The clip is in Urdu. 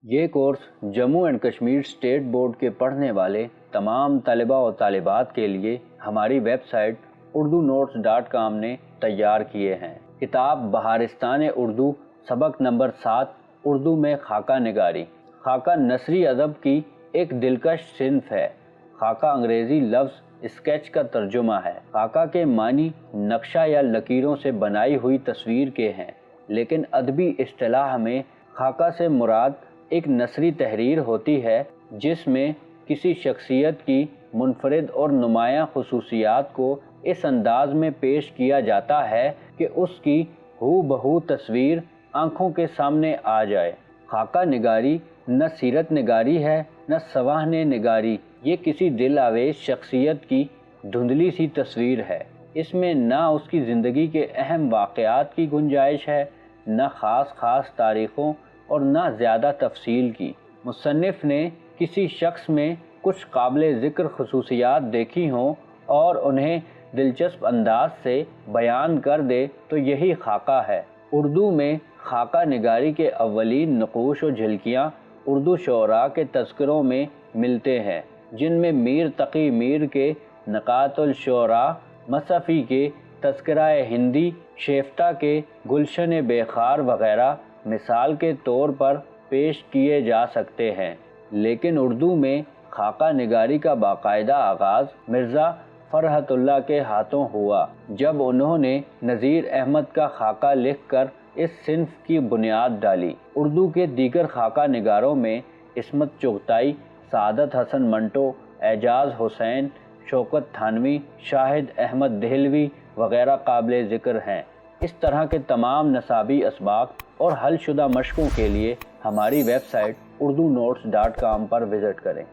یہ course Jammu and Kashmir state board کے پڑھنے والے تمام طلباء و طالبات کے لیے ہماری ویب سائٹ urdunotes.com نے تیار کیے ہیں۔ کتاب بہارستان اردو سبق نمبر 7 اردو میں خاکہ نگاری۔ خاکہ نثری ادب کی ایک دلکش صنف ہے۔ خاکہ انگریزی لفظ اسکیچ کا ترجمہ ہے۔ خاکہ کے معنی نقشہ یا لکیروں سے بنائی ہوئی تصویر کے ہیں، لیکن ادبی اصطلاح میں خاکہ سے مراد ایک نثری تحریر ہوتی ہے جس میں کسی شخصیت کی منفرد اور نمایاں خصوصیات کو اس انداز میں پیش کیا جاتا ہے کہ اس کی ہو بہو تصویر آنکھوں کے سامنے آ جائے۔ خاکہ نگاری نہ سیرت نگاری ہے نہ سواہنے نگاری، یہ کسی دل آویز شخصیت کی دھندلی سی تصویر ہے۔ اس میں نہ اس کی زندگی کے اہم واقعات کی گنجائش ہے، نہ خاص تاریخوں اور نہ زیادہ تفصیل کی۔ مصنف نے کسی شخص میں کچھ قابل ذکر خصوصیات دیکھی ہوں اور انہیں دلچسپ انداز سے بیان کر دے تو یہی خاکہ ہے۔ اردو میں خاکہ نگاری کے اولین نقوش و جھلکیاں اردو شعراء کے تذکروں میں ملتے ہیں، جن میں میر تقی میر کے نقاط الشعراء، مصفی کے تذکرہ ہندی، شیفتہ کے گلشن بے خار وغیرہ مثال کے طور پر پیش کیے جا سکتے ہیں۔ لیکن اردو میں خاکہ نگاری کا باقاعدہ آغاز مرزا فرحت اللہ کے ہاتھوں ہوا، جب انہوں نے نذیر احمد کا خاکہ لکھ کر اس صنف کی بنیاد ڈالی۔ اردو کے دیگر خاکہ نگاروں میں عصمت چغتائی، سعادت حسن منٹو، اعجاز حسین، شوکت تھانوی، شاہد احمد دہلوی وغیرہ قابل ذکر ہیں۔ اس طرح کے تمام نصابی اسباق اور حل شدہ مشقوں کے لیے ہماری ویب سائٹ urdunotes.com پر وزٹ کریں۔